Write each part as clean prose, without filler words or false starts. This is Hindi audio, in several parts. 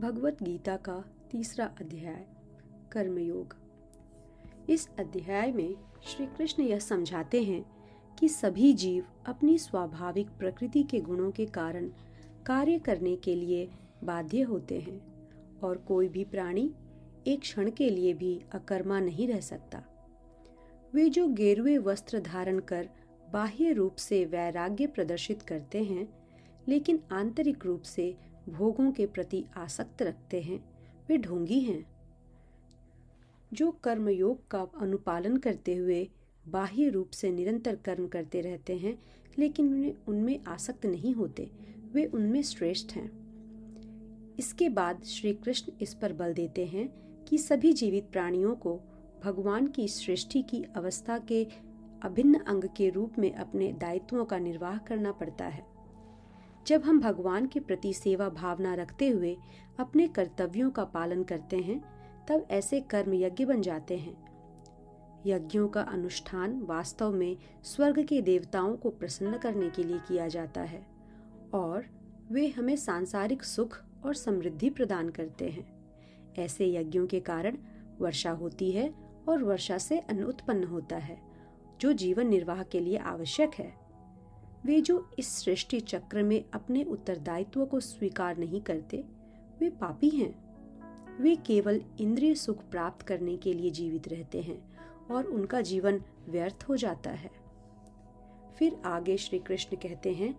भगवत गीता का तीसरा अध्याय कर्मयोग। इस अध्याय में श्री कृष्ण यह समझाते हैं कि सभी जीव अपनी स्वाभाविक प्रकृति के गुणों के कारण कार्य करने के लिए बाध्य होते हैं और कोई भी प्राणी एक क्षण के लिए भी अकर्मा नहीं रह सकता। वे जो गेरुए वस्त्र धारण कर बाह्य रूप से वैराग्य प्रदर्शित करते हैं, लेकिन आंतरिक रूप से भोगों के प्रति आसक्त रखते हैं, वे ढोंगी हैं। जो कर्मयोग का अनुपालन करते हुए बाह्य रूप से निरंतर कर्म करते रहते हैं, लेकिन उनमें आसक्त नहीं होते, वे उनमें श्रेष्ठ हैं। इसके बाद श्री कृष्ण इस पर बल देते हैं कि सभी जीवित प्राणियों को भगवान की सृष्टि की अवस्था के अभिन्न अंग के रूप में अपने दायित्वों का निर्वाह करना पड़ता है। जब हम भगवान के प्रति सेवा भावना रखते हुए अपने कर्तव्यों का पालन करते हैं, तब ऐसे कर्म यज्ञ बन जाते हैं। यज्ञों का अनुष्ठान वास्तव में स्वर्ग के देवताओं को प्रसन्न करने के लिए किया जाता है और वे हमें सांसारिक सुख और समृद्धि प्रदान करते हैं। ऐसे यज्ञों के कारण वर्षा होती है और वर्षा से अन्न उत्पन्न होता है, जो जीवन निर्वाह के लिए आवश्यक है। वे जो इस सृष्टि चक्र में अपने उत्तरदायित्व को स्वीकार नहीं करते, वे पापी हैं। वे केवल इंद्रिय सुख प्राप्त करने के लिए जीवित रहते हैं और उनका जीवन व्यर्थ हो जाता है। फिर आगे श्री कृष्ण कहते हैं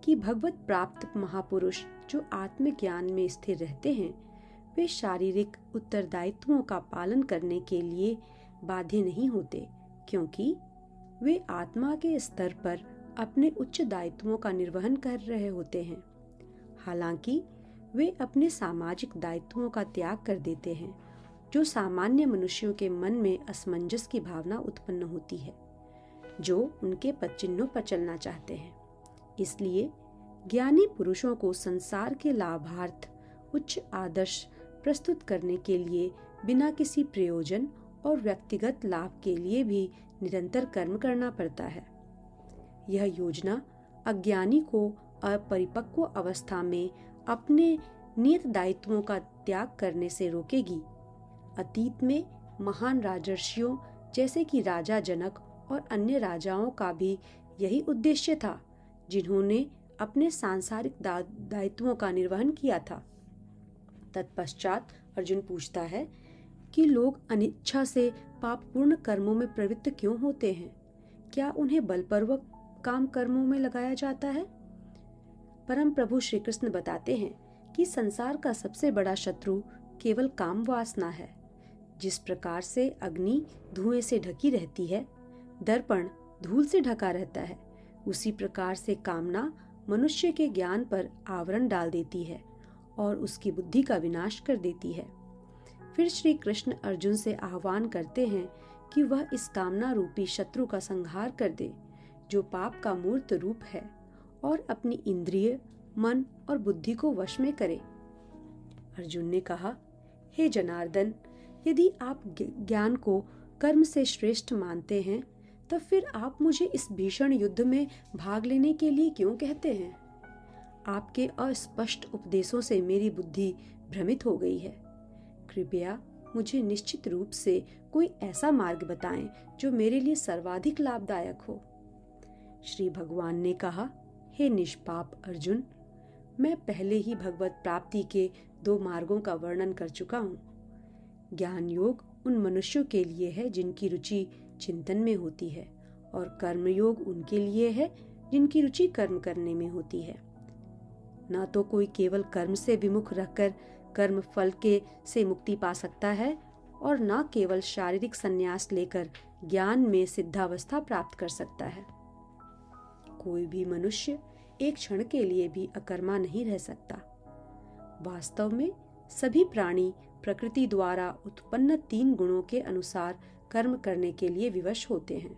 कि भगवत प्राप्त महापुरुष जो आत्मज्ञान में स्थिर रहते हैं, वे शारीरिक उत्तरदायित्वों का पालन करने के लिए बाध्य नहीं होते, क्योंकि वे आत्मा के स्तर पर अपने उच्च दायित्वों का निर्वहन कर रहे होते हैं। हालांकि वे अपने सामाजिक दायित्वों का त्याग कर देते हैं, जो सामान्य मनुष्यों के मन में असमंजस की भावना उत्पन्न होती है, जो उनके पदचिह्नों पर चलना चाहते हैं। इसलिए ज्ञानी पुरुषों को संसार के लाभार्थ उच्च आदर्श प्रस्तुत करने के लिए बिना किसी प्रयोजन और व्यक्तिगत लाभ के लिए भी निरंतर कर्म करना पड़ता है। यह योजना अज्ञानी को अपरिपक्व अवस्था में अपने नियत दायित्वों का त्याग करने से रोकेगी। अतीत में महान राजर्षियों जैसे कि राजा जनक और अन्य राजाओं का भी यही उद्देश्य था, जिन्होंने अपने सांसारिक दायित्वों का निर्वहन किया था। तत्पश्चात अर्जुन पूछता है कि लोग अनिच्छा से पापपूर्ण कर्मों में प्रवृत्त क्यों होते हैं? क्या उन्हें बलपूर्वक काम कर्मों में लगाया जाता है? परम प्रभु श्री कृष्ण बताते हैं कि संसार का सबसे बड़ा शत्रु केवल काम वासना है। जिस प्रकार से अग्नि धुएं से ढकी रहती है, दर्पण धूल से ढका रहता है, उसी प्रकार से कामना मनुष्य के ज्ञान पर आवरण डाल देती है और उसकी बुद्धि का विनाश कर देती है। फिर श्री कृष्ण अर्जुन से आह्वान करते हैं कि वह इस कामना रूपी शत्रु का संहार कर दे, जो पाप का मूर्त रूप है, और अपनी इंद्रिय, मन और बुद्धि को वश में करे। अर्जुन ने कहा, हे जनार्दन, यदि आप ज्ञान को कर्म से श्रेष्ठ मानते हैं, तब फिर आप मुझे इस भीषण युद्ध में भाग लेने के लिए क्यों कहते हैं? आपके अस्पष्ट उपदेशों से मेरी बुद्धि भ्रमित हो गई है। कृपया मुझे निश्चित रूप से कोई ऐसा मार्ग बताएं जो मेरे लिए सर्वाधिक लाभदायक हो। श्री भगवान ने कहा, हे निष्पाप अर्जुन, मैं पहले ही भगवत प्राप्ति के 2 मार्गों का वर्णन कर चुका हूँ। ज्ञान योग उन मनुष्यों के लिए है जिनकी रुचि चिंतन में होती है, और कर्मयोग उनके लिए है जिनकी रुचि कर्म करने में होती है। न तो कोई केवल कर्म से विमुख रहकर कर्म फल के से मुक्ति पा सकता है, और न केवल शारीरिक संन्यास लेकर ज्ञान में सिद्धावस्था प्राप्त कर सकता है। कोई भी मनुष्य एक क्षण के लिए भी अकर्मा नहीं रह सकता। वास्तव में सभी प्राणी प्रकृति द्वारा उत्पन्न 3 गुणों के अनुसार कर्म करने के लिए विवश होते हैं।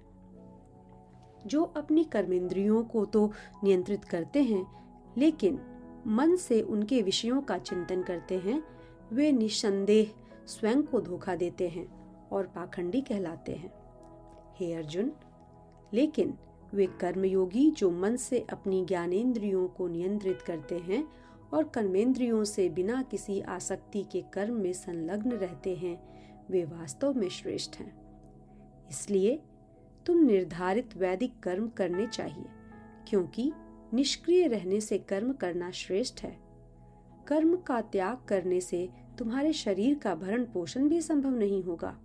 जो अपनी कर्मेंद्रियों को तो नियंत्रित करते हैं, लेकिन मन से उनके विषयों का चिंतन करते हैं, वे निस्संदेह स्वयं को धोखा देते हैं और पाखंडी कहलाते हैं। हे अर्जुन, लेकिन वे कर्मयोगी जो मन से अपनी ज्ञानेंद्रियों को नियंत्रित करते हैं और कर्मेंद्रियों से बिना किसी आसक्ति के कर्म में संलग्न रहते हैं, वे वास्तव में श्रेष्ठ हैं। इसलिए तुम निर्धारित वैदिक कर्म करने चाहिए, क्योंकि निष्क्रिय रहने से कर्म करना श्रेष्ठ है। कर्म का त्याग करने से तुम्हारे शरीर का भरण पोषण भी संभव नहीं होगा।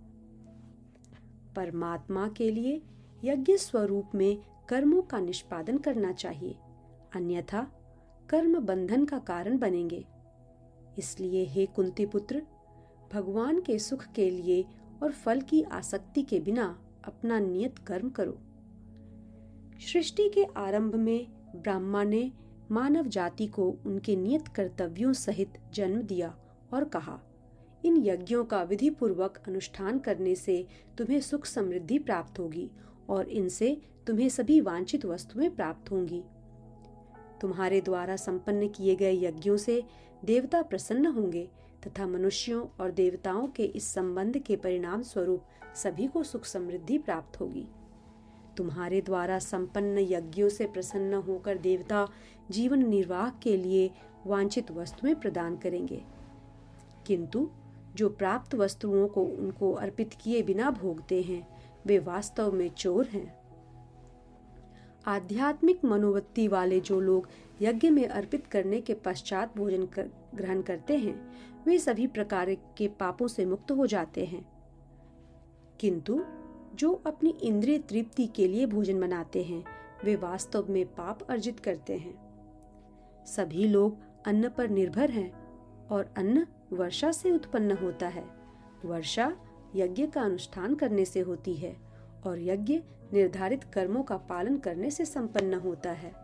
परमात्मा के लिए यज्ञ स्वरूप में कर्मों का निष्पादन करना चाहिए, अन्यथा कर्म बंधन का कारण बनेंगे। इसलिए हे कुंती पुत्र, भगवान के सुख के लिए और फल की आसक्ति के बिना अपना नियत कर्म करो। सृष्टि के आरंभ में ब्रह्मा ने मानव जाति को उनके नियत कर्तव्यों सहित जन्म दिया और कहा, इन यज्ञों का विधि पूर्वक अनुष्ठान करने से तुम्हें सुख समृद्धि प्राप्त होगी और इनसे तुम्हें सभी वांछित वस्तुएं प्राप्त होंगी। तुम्हारे द्वारा संपन्न किए गए यज्ञों से देवता प्रसन्न होंगे तथा मनुष्यों और देवताओं के इस संबंध के परिणाम स्वरूप सभी को सुख समृद्धि प्राप्त होगी। तुम्हारे द्वारा संपन्न यज्ञों से प्रसन्न होकर देवता जीवन निर्वाह के लिए वांछित वस्तुएं प्रदान करेंगे, किंतु जो प्राप्त वस्तुओं को उनको अर्पित किए बिना भोगते हैं, वे वास्तव में चोर हैं। आध्यात्मिक मनोवृत्ति वाले जो लोग यज्ञ में अर्पित करने के पश्चात भोजन ग्रहण करते हैं, वे सभी प्रकार के पापों से मुक्त हो जाते हैं, किंतु जो अपनी इंद्रिय तृप्ति के लिए भोजन बनाते हैं, वे वास्तव में पाप अर्जित करते हैं। सभी लोग अन्न पर निर्भर हैं और अन्न वर्षा से उत्पन्न होता है। वर्षा यज्ञ का अनुष्ठान करने से होती है और यज्ञ निर्धारित कर्मों का पालन करने से संपन्न होता है।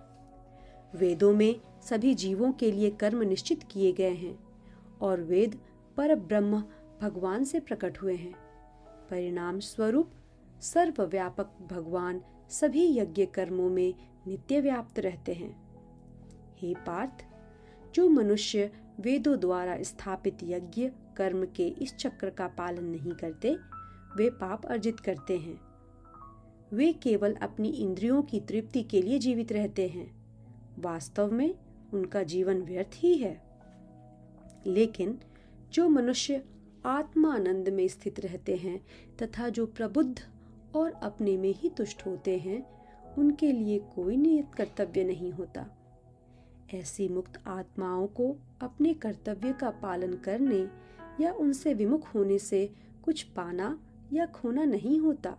वेदों में सभी जीवों के लिए कर्म निश्चित किए गए हैं और वेद पर ब्रह्म भगवान से प्रकट हुए हैं। परिणाम स्वरूप सर्वव्यापक भगवान सभी यज्ञ कर्मों में नित्य व्याप्त रहते हैं। हे पार्थ, जो मनुष्य वेदों द्वारा स्थापित यज्ञ कर्म के इस चक्र का पालन नहीं करते, वे पाप अर्जित करते हैं। वे केवल अपनी इंद्रियों की तृप्ति के लिए जीवित रहते हैं। वास्तव में उनका जीवन व्यर्थ ही है। लेकिन जो मनुष्य आत्मानंद में स्थित रहते हैं तथा जो प्रबुद्ध और अपने में ही तुष्ट होते हैं, उनके लिए कोई नियत कर्तव्य नहीं होता। ऐसी मुक्त आत्माओं को अपने कर्तव्य का पालन करने या उनसे विमुख होने से कुछ पाना या खोना नहीं होता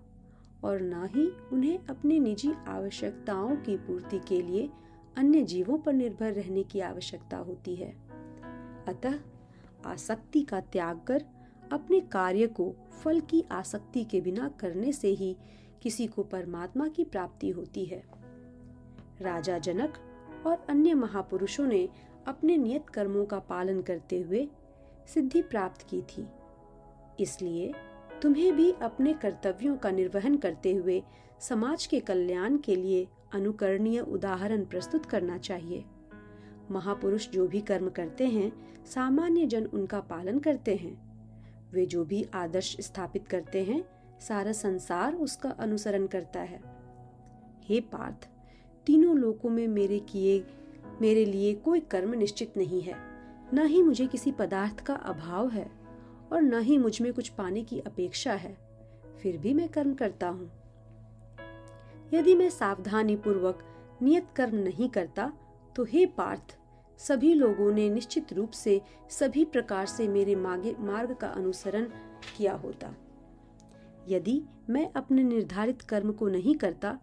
और न ही उन्हें अपनी निजी आवश्यकताओं की पूर्ति के लिए अन्य जीवों पर निर्भर रहने की आवश्यकता होती है। अतः आसक्ति का त्याग कर अपने कार्य को फल की आसक्ति के बिना करने से ही किसी को परमात्मा की प्राप्ति होती है। राजा जनक और अन्य महापुरुषों ने अपने नियत कर्मों का पालन करते हुए सिद्धि प्राप्त की थी। इसलिए तुम्हें भी अपने कर्तव्यों का निर्वहन करते हुए समाज के कल्याण के लिए अनुकरणीय उदाहरण प्रस्तुत करना चाहिए। महापुरुष जो भी कर्म करते हैं, सामान्य जन उनका पालन करते हैं। वे जो भी आदर्श स्थापित करते हैं, सारा संसार उसका अनुसरण करता है। हे पार्थ, तीनों लोकों में मेरे लिए कोई कर्म निश्चित नहीं है। न ही मुझे किसी पदार्थ का अभाव है और न ही मुझ में कुछ पाने की अपेक्षा है, फिर भी मैं कर्म करता हूँ। यदि मैं सावधानी पूर्वक नियत कर्म नहीं करता, तो हे पार्थ, सभी लोगों ने निश्चित रूप से सभी प्रकार से मेरे मार्ग का अनुसरण किया होता। यदि मैं अपने निर्धारित कर्म को नहीं करता,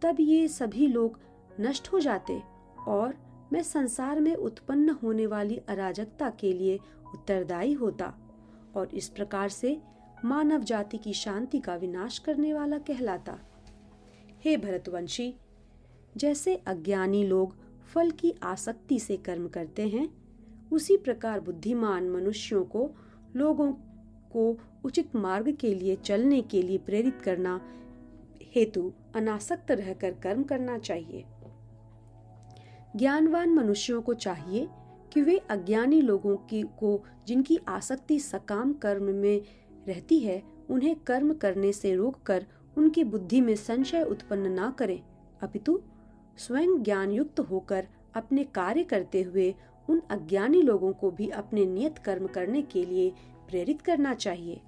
तब ये सभी लोग नष्ट हो जाते और मैं संसार में उत्पन्न होने वाली अराजकता के लिए उत्तरदायी होता और इस प्रकार से मानव जाति की शांति का विनाश करने वाला कहलाता। हे भरतवंशी, जैसे अज्ञानी लोग फल की आसक्ति से कर्म करते हैं, उसी प्रकार बुद्धिमान मनुष्यों को लोगों को उचित मार्ग के लिए चलने के लिए प्रेरित करना हेतु अनासक्त रहकर कर्म करना चाहिए। ज्ञानवान मनुष्यों को चाहिए कि वे अज्ञानी लोगों को जिनकी आसक्ति सकाम कर्म में रहती है, उन्हें कर्म करने से रोककर उनकी बुद्धि में संशय उत्पन्न ना करें, अपितु स्वयं ज्ञान युक्त होकर अपने कार्य करते हुए उन अज्ञानी लोगों को भी अपने नियत कर्म करने के लिए प्रेरित करना चाहिए।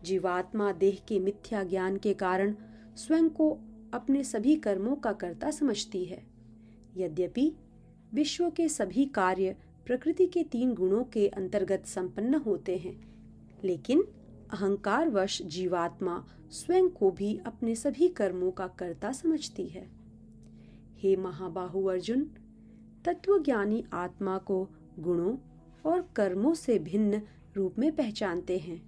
जीवात्मा देह के मिथ्या ज्ञान के कारण स्वयं को अपने सभी कर्मों का कर्ता समझती है। यद्यपि विश्व के सभी कार्य प्रकृति के 3 गुणों के अंतर्गत संपन्न होते हैं, लेकिन अहंकारवश जीवात्मा स्वयं को भी अपने सभी कर्मों का कर्ता समझती है। हे महाबाहु अर्जुन, तत्वज्ञानी आत्मा को गुणों और कर्मों से भिन्न रूप में पहचानते हैं।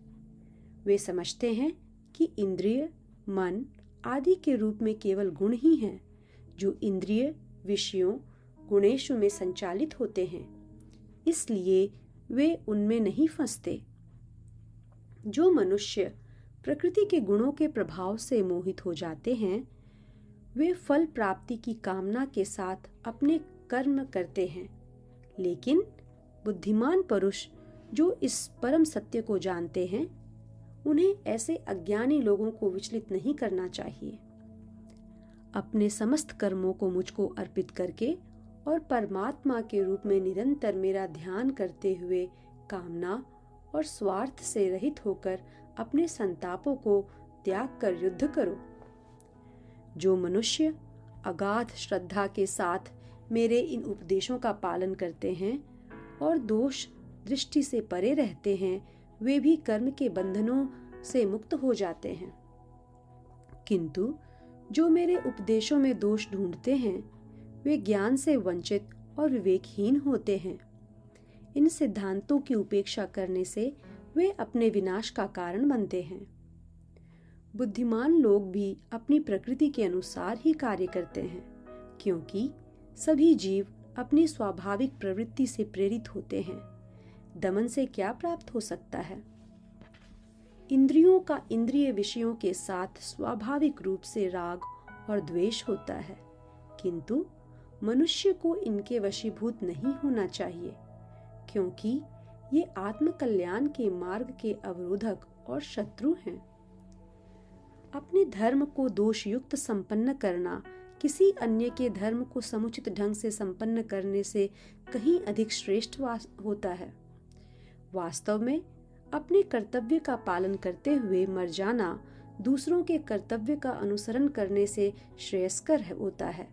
वे समझते हैं कि इंद्रिय, मन आदि के रूप में केवल गुण ही हैं, जो इंद्रिय विषयों गुणेशु में संचालित होते हैं, इसलिए वे उनमें नहीं फंसते। जो मनुष्य प्रकृति के गुणों के प्रभाव से मोहित हो जाते हैं, वे फल प्राप्ति की कामना के साथ अपने कर्म करते हैं, लेकिन बुद्धिमान पुरुष जो इस परम सत्य को जानते हैं, उन्हें ऐसे अज्ञानी लोगों को विचलित नहीं करना चाहिए। अपने समस्त कर्मों को मुझको अर्पित करके और परमात्मा के रूप में निरंतर मेरा ध्यान करते हुए कामना और स्वार्थ से रहित होकर अपने संतापों को त्याग कर युद्ध करो। जो मनुष्य अगाध श्रद्धा के साथ मेरे इन उपदेशों का पालन करते हैं और दोष दृष्टि से परे रहते हैं, वे भी कर्म के बंधनों से मुक्त हो जाते हैं। किंतु जो मेरे उपदेशों में दोष ढूंढते हैं, वे ज्ञान से वंचित और विवेकहीन होते हैं। इन सिद्धांतों की उपेक्षा करने से वे अपने विनाश का कारण बनते हैं। बुद्धिमान लोग भी अपनी प्रकृति के अनुसार ही कार्य करते हैं, क्योंकि सभी जीव अपनी स्वाभाविक प्रवृत्ति से प्रेरित होते हैं। दमन से क्या प्राप्त हो सकता है? इंद्रियों का इंद्रिय विषयों के साथ स्वाभाविक रूप से राग और द्वेष होता है, किंतु मनुष्य को इनके वशीभूत नहीं होना चाहिए, क्योंकि ये आत्मकल्याण के मार्ग के अवरोधक और शत्रु हैं। अपने धर्म को दोषयुक्त संपन्न करना किसी अन्य के धर्म को समुचित ढंग से संपन्न करने से कहीं अधिक श्रेष्ठ होता है। वास्तव में अपने कर्तव्य का पालन करते हुए मर जाना दूसरों के कर्तव्य का अनुसरण करने से श्रेयस्कर होता है।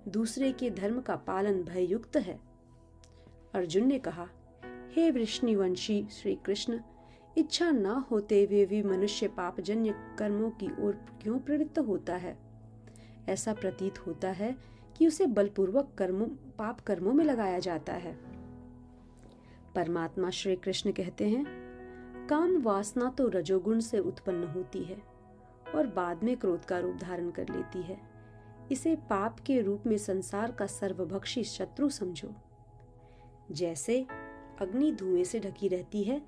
दूसरे के धर्म का पालन भययुक्त है। अर्जुन ने कहा, हे वृष्णिवंशी श्री कृष्ण, इच्छा न होते हुए भी मनुष्य पापजन्य कर्मों की ओर क्यों प्रवृत्त होता है? ऐसा प्रतीत होता है कि उसे बलपूर्वक पाप कर्मों में लगाया जाता है। परमात्मा श्री कृष्ण कहते हैं, काम वासना तो रजोगुण से उत्पन्न होती है और बाद में क्रोध का रूप धारण कर लेती है। इसे पाप के रूप में संसार का सर्वभक्षी शत्रु समझो। जैसे अग्नि धुएं से ढकी रहती है,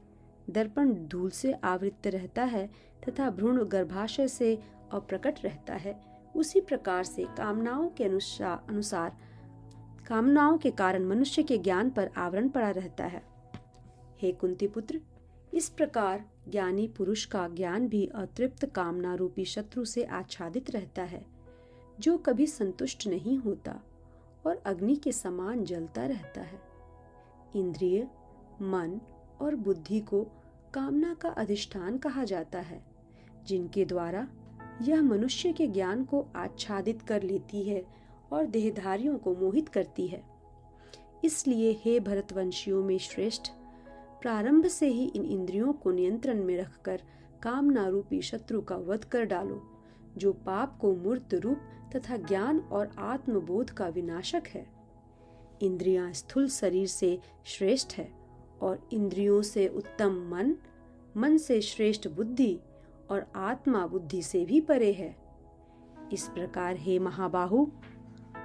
दर्पण धूल से आवृत रहता है तथा भ्रूण गर्भाशय से अप्रकट रहता है, उसी प्रकार से कामनाओं के कारण मनुष्य के ज्ञान पर आवरण पड़ा रहता है। हे कुंती पुत्र, इस प्रकार ज्ञानी पुरुष का ज्ञान भी अतृप्त कामना रूपी शत्रु से आच्छादित रहता है, जो कभी संतुष्ट नहीं होता और अग्नि के समान जलता रहता है। इंद्रिय, मन और बुद्धि को कामना का अधिष्ठान कहा जाता है, जिनके द्वारा यह मनुष्य के ज्ञान को आच्छादित कर लेती है और देहधारियों को मोहित करती है। इसलिए हे भरतवंशियों में श्रेष्ठ, प्रारंभ से ही इन इंद्रियों को नियंत्रण में रखकर कामना रूपी शत्रु का वध कर डालो, जो पाप को मूर्त रूप तथा ज्ञान और आत्मबोध का विनाशक है। इंद्रियां स्थूल शरीर से श्रेष्ठ है और इंद्रियों से उत्तम मन, मन से श्रेष्ठ बुद्धि और आत्मा बुद्धि से भी परे है। इस प्रकार हे महाबाहु,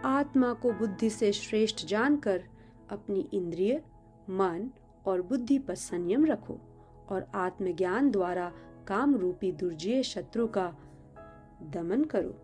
आत्मा को बुद्धि से श्रेष्ठ जानकर अपनी इंद्रिय, मन और बुद्धि पर संयम रखो और आत्मज्ञान द्वारा काम रूपी दुर्जय शत्रु का दमन करो।